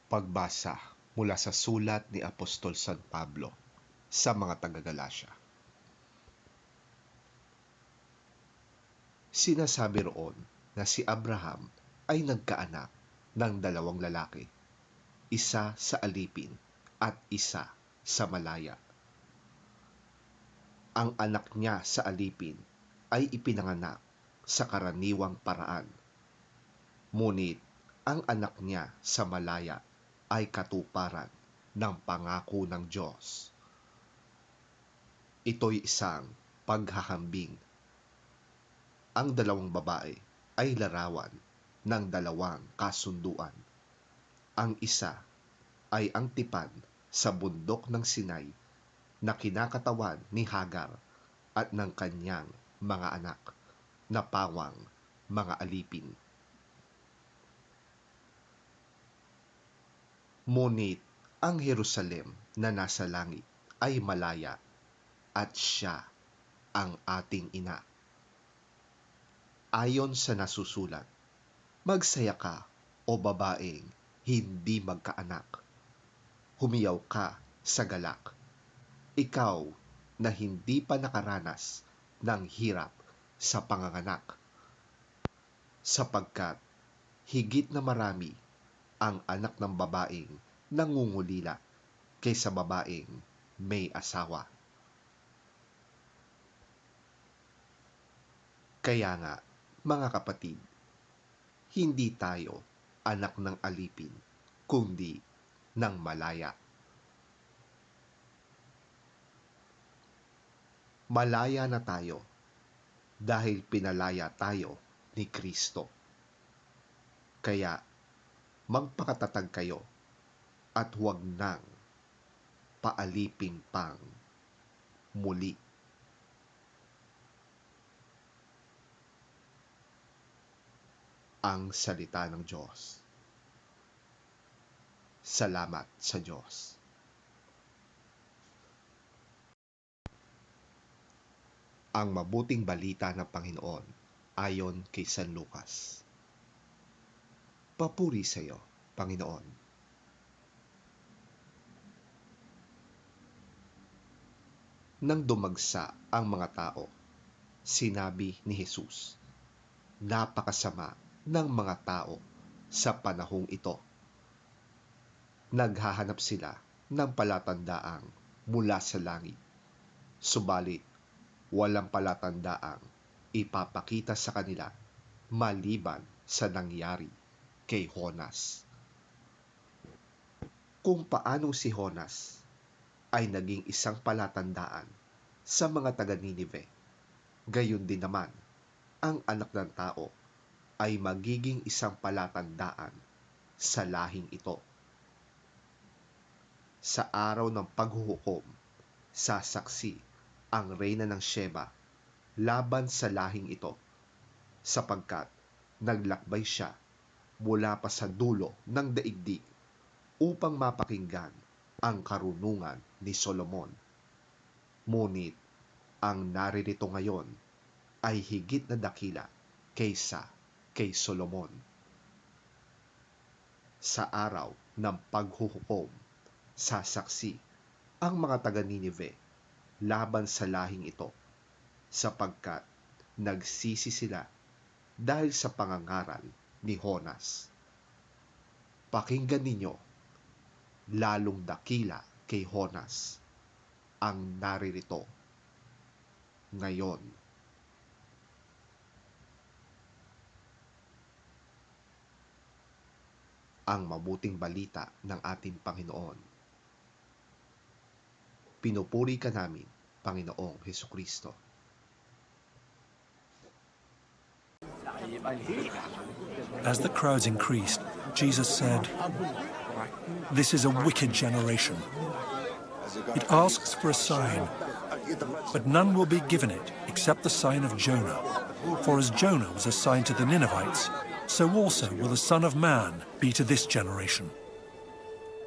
Pagbasa mula sa sulat ni Apostol San Pablo sa mga taga-Galasya. Sinasabi roon na si Abraham ay nagkaanak ng 2 lalaki, isa sa alipin at isa sa malaya. Ang anak niya sa alipin ay ipinanganak sa karaniwang paraan, ngunit ang anak niya sa malaya ay katuparan ng pangako ng Diyos. Ito'y isang paghahambing. Ang 2 babae ay larawan ng 2 kasunduan. Ang isa ay ang tipan sa bundok ng Sinai na kinakatawan ni Hagar at ng kanyang mga anak na pawang mga alipin. Ngunit ang Jerusalem na nasa langit ay malaya at siya ang ating ina. Ayon sa nasusulat, magsaya ka o babaeng hindi magkaanak. Humiyaw ka sa galak. Ikaw na hindi pa nakaranas ng hirap sa panganganak. Sapagkat higit na marami ang anak ng babaeng nangungulila kaysa babaeng may asawa. Kaya nga, mga kapatid, hindi tayo anak ng alipin, kundi ng malaya. Malaya na tayo dahil pinalaya tayo ni Kristo. Kaya, magpakatatag kayo at huwag nang paalipin pang muli. Ang salita ng Diyos. Salamat sa Diyos. Ang mabuting balita ng Panginoon ayon kay San Lucas. Papuri sa iyo, Panginoon. Nang dumagsa ang mga tao, sinabi ni Jesus, napakasama ng mga tao sa panahong ito. Naghahanap sila ng palatandaang mula sa langit, subalit walang palatandaang ipapakita sa kanila maliban sa nangyari kay Jonas. Kung paanong si Jonas ay naging isang palatandaan sa mga taga-Ninive, gayon din naman ang anak ng tao ay magiging isang palatandaan sa lahing ito. Sa araw ng paghuhukom, sasaksi ang reyna ng Sheba laban sa lahing ito, sapagkat naglakbay siya mula pa sa dulo ng daigdig upang mapakinggan ang karunungan ni Solomon. Ngunit ang naririto ngayon ay higit na dakila kaysa kay Solomon. Sa araw ng paghuhukom, sasaksi ang mga taga-Ninive laban sa lahing ito, sapagkat nagsisi sila dahil sa pangangaral ni Jonas. Pakinggan ninyo, lalong dakila kay Jonas ang naririto ngayon. Ang mabuting balita ng ating Panginoon. Pinupuri ka namin, Panginoong Hesukristo. As the crowds increased, Jesus said, "This is a wicked generation. It asks for a sign, but none will be given it except the sign of Jonah. For as Jonah was a sign to the Ninevites, so also will the Son of Man be to this generation.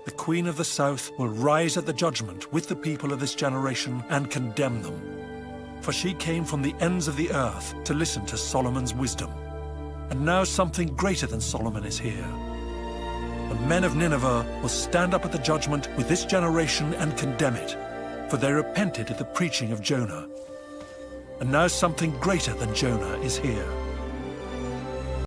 The Queen of the South will rise at the judgment with the people of this generation and condemn them. For she came from the ends of the earth to listen to Solomon's wisdom. And now something greater than Solomon is here. The men of Nineveh will stand up at the judgment with this generation and condemn it, for they repented at the preaching of Jonah. And now something greater than Jonah is here.